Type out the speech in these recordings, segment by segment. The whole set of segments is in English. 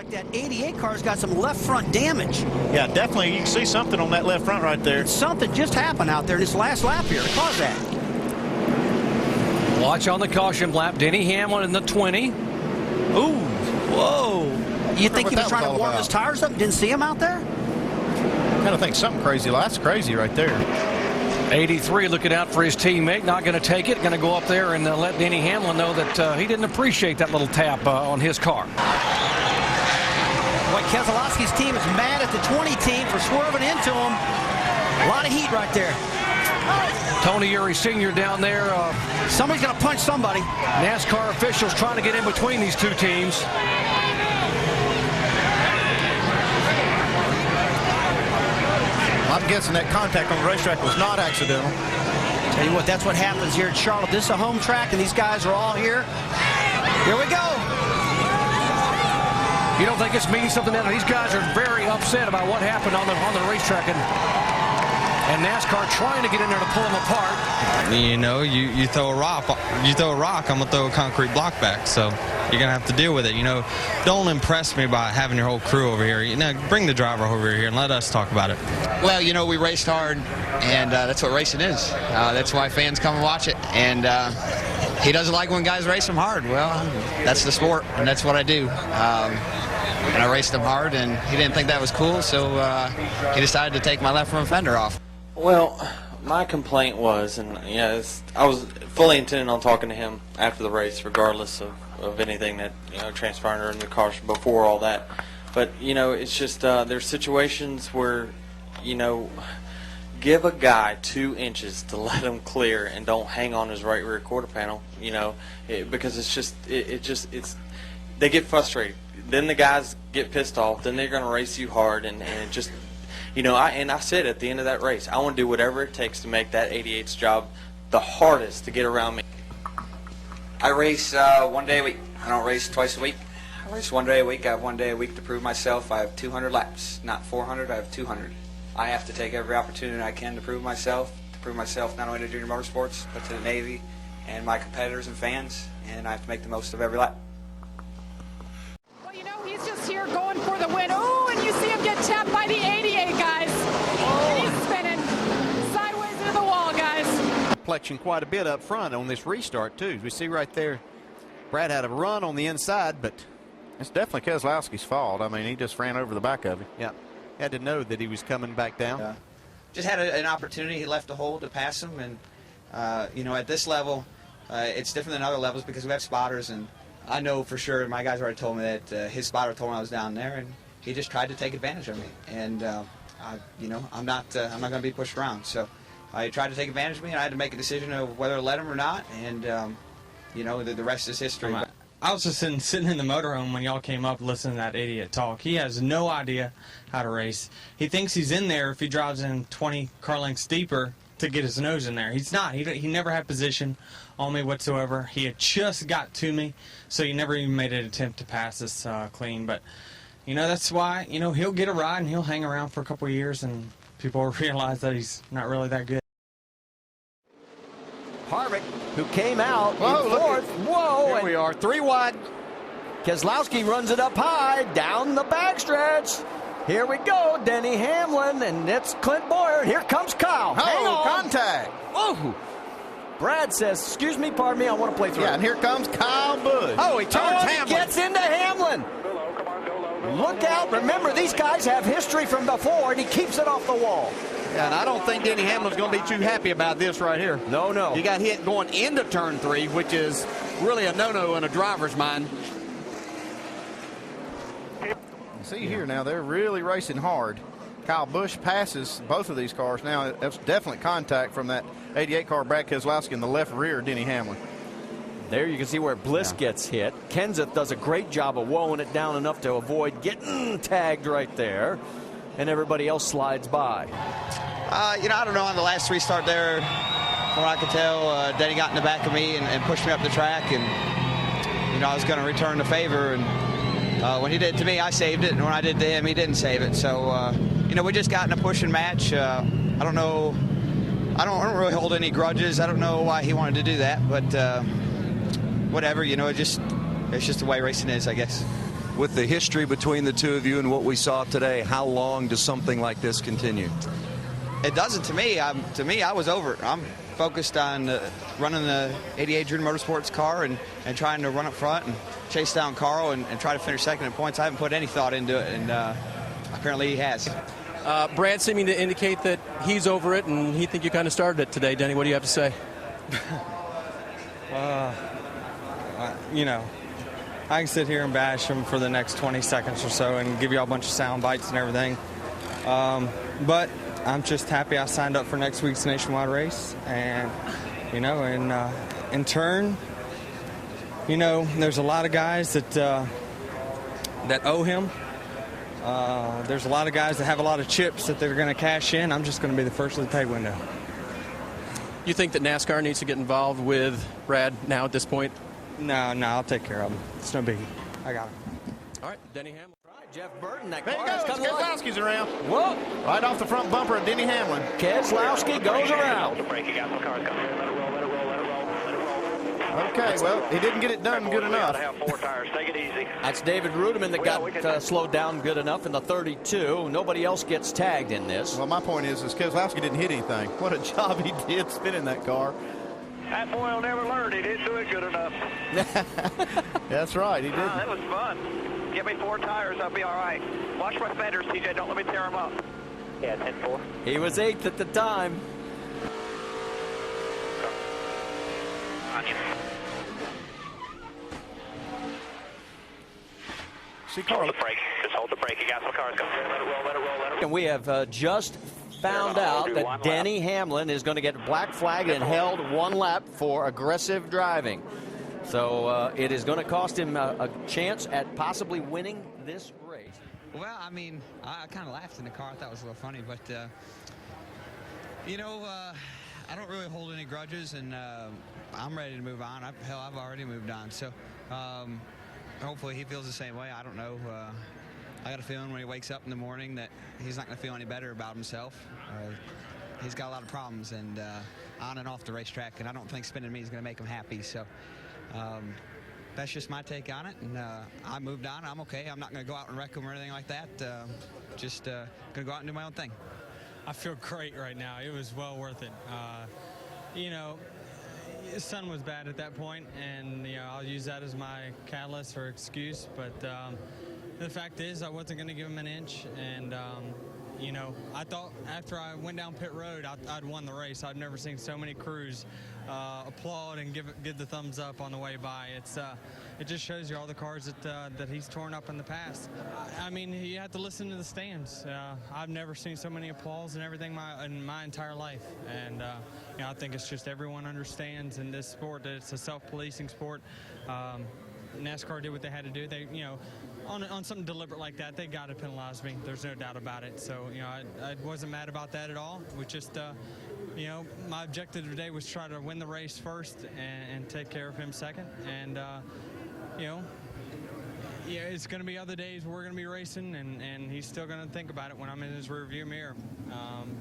like that 88 car's got some left front damage. Yeah, definitely. You can see something on that left front right there. Something just happened out there in this last lap here to cause that. Watch on the caution lap. Denny Hamlin in the 20. Ooh, whoa. You think he was trying to warm his tires up? Didn't see him out there? I kind of think something crazy. That's crazy right there. 83 looking out for his teammate. Not going to take it. Going to go up there and let Denny Hamlin know that he didn't appreciate that little tap on his car. Boy, Keselowski's team is mad at the 20 team for swerving into him. A lot of heat right there. Tony Uri Sr. down there. Somebody's going to punch somebody. NASCAR officials trying to get in between these two teams. I'm guessing that contact on the racetrack was not accidental. Tell you what, that's what happens here at Charlotte. This is a home track, and these guys are all here. Here we go. You don't think it's meaning something that these guys are very upset about what happened on the racetrack, and NASCAR trying to get in there to pull them apart. You know, you throw a rock, I'm gonna throw a concrete block back. So you're gonna have to deal with it. You know, don't impress me by having your whole crew over here. You know, bring the driver over here and let us talk about it. Well, you know, we raced hard, and that's what racing is. That's why fans come and watch it. And he doesn't like when guys race him hard. Well, that's the sport, and that's what I do. And I raced him hard, and he didn't think that was cool, so he decided to take my left front fender off. Well, my complaint was, and I was fully intending on talking to him after the race, regardless of anything that transpired in the cars before all that. But it's just there's situations where give a guy 2 inches to let him clear and don't hang on his right rear quarter panel. Because it's they get frustrated. Then the guys get pissed off. Then they're going to race you hard, and it just. I said at the end of that race, I want to do whatever it takes to make that 88's job the hardest to get around me. I race 1 day a week. I don't race twice a week. I race 1 day a week. I have 1 day a week to prove myself. I have 200 laps, not 400. I have 200. I have to take every opportunity I can to prove myself not only to junior motorsports, but to the Navy and my competitors and fans, and I have to make the most of every lap. Well, he's just here going for the win. Oh, and you see him get tapped by the 88, guys. And he's spinning sideways into the wall, guys. Flexion quite a bit up front on this restart, too. As we see right there, Brad had a run on the inside, but it's definitely Keselowski's fault. I mean, he just ran over the back of him. Yeah, had to know that he was coming back down. Yeah. Just had an opportunity. He left a hole to pass him, and at this level, it's different than other levels because we have spotters, and I know for sure, my guys already told me that his spotter told me I was down there, and he just tried to take advantage of me. And I'm not going to be pushed around. So I tried to take advantage of me, and I had to make a decision of whether to let him or not. And the rest is history. I was just sitting in the motorhome when y'all came up listening to that idiot talk. He has no idea how to race. He thinks he's in there if he drives in 20 car lengths deeper to get his nose in there. He's not. He never had position on me whatsoever. He had just got to me, so he never even made an attempt to pass us clean. But that's why he'll get a ride and he'll hang around for a couple of years, and people will realize that he's not really that good. Harvick, who came out Whoa, in fourth. Whoa! Here we are, 3 wide. Keselowski runs it up high, down the backstretch. Here we go, Denny Hamlin, and it's Clint Boyer. Here comes Kyle. Hang on. Contact. Oh! Brad says, excuse me, pardon me, I want to play through. Yeah, and here comes Kyle Busch. Oh, he turns Hamlin. He gets into Hamlin. Look out. Remember, these guys have history from before, and he keeps it off the wall. Yeah, and I don't think Denny Hamlin's going to be too happy about this right here. No. He got hit going into turn 3, which is really a no-no in a driver's mind. See here now, they're really racing hard. Kyle Busch passes both of these cars now. That's definitely contact from that 88 car, Brad Keselowski, in the left rear, Denny Hamlin. There you can see where Bliss gets hit. Kenseth does a great job of wowing it down enough to avoid getting tagged right there. And everybody else slides by. I don't know, on the last restart there, from what I could tell, Denny got in the back of me and pushed me up the track, and I was going to return the favor, and when he did it to me, I saved it, and when I did to him, he didn't save it. So we just got in a pushing match. I don't know, I don't really hold any grudges. I don't know why he wanted to do that, but whatever, it's just the way racing is, I guess. with the history between the two of you and what we saw today, how long does something like this continue? It doesn't to me. I was over it. I'm focused on running the 88 Dream Motorsports car and trying to run up front and chase down Carl and try to finish second in points. I haven't put any thought into it, and apparently he has. Brad seeming to indicate that he's over it, and he think you kind of started it today. Denny, what do you have to say? You know, I can sit here and bash him for the next 20 seconds or so and give you all a bunch of sound bites and everything. But I'm just happy I signed up for next week's nationwide race. And, you know, in turn, you know, there's a lot of guys that owe him. There's a lot of guys that have a lot of chips that they're going to cash in. I'm just going to be the first of the pay window. You think that NASCAR needs to get involved with Brad now at this point? No, I'll take care of him. It's no biggie. I got him. All right, Denny Hamlin. Jeff Burton, that There car you is go. coming along. Keselowski's around. Whoa. Right off the front bumper of Denny Hamlin. Keselowski goes around. Okay, well, he didn't get it done good enough. That's David Ruderman that got slowed down good enough in the 32. Nobody else gets tagged in this. Well, my point is Keselowski didn't hit anything. What a job he did spinning that car. That boy will never learn. He didn't do it good enough. That's right, he did. That was fun. Give me 4 tires, I'll be all right. Watch my fenders, TJ. Don't let me tear them up. Yeah, 10-4. He was 8th at the time. Hold the brake. Just hold the brake. You got some cars going. Let it roll, let it roll, let it roll. And we have just found out that Denny Hamlin is going to get black flagged and held 1 lap for aggressive driving. So it is going to cost him a chance at possibly winning this race. Well, I mean, I kind of laughed in the car. I thought it was a little funny, but, you know, I don't really hold any grudges, and I'm ready to move on. Hell, I've already moved on. So hopefully he feels the same way. I don't know. I got a feeling when he wakes up in the morning that he's not going to feel any better about himself. He's got a lot of problems and on and off the racetrack, and I don't think spinning me is going to make him happy. So that's just my take on it, and I moved on. I'm okay. I'm not going to go out and wreck him or anything like that. Just going to go out and do my own thing. I feel great right now. It was well worth it. You know, his son was bad at that point, and you know, I'll use that as my catalyst or excuse. But the fact is, I wasn't going to give him an inch, and you know, I thought after I went down pit road, I'd won the race. I've never seen so many crews applaud and give the thumbs up on the way by. It just shows you all the cars that he's torn up in the past. I mean, you have to listen to the stands. I've never seen so many applause and everything in my entire life. And you know, I think it's just everyone understands in this sport that it's a self-policing sport. NASCAR did what they had to do. They, you know, on something deliberate like that, they got to penalize me. There's no doubt about it. So, you know, I wasn't mad about that at all. We just, you know, my objective today was try to win the race first and take care of him second. And, you know, yeah, it's going to be other days we're going to be racing, and he's still going to think about it when I'm in his rearview mirror,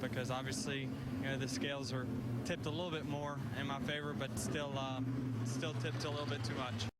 because obviously, you know, the scales are tipped a little bit more in my favor, but still tipped a little bit too much.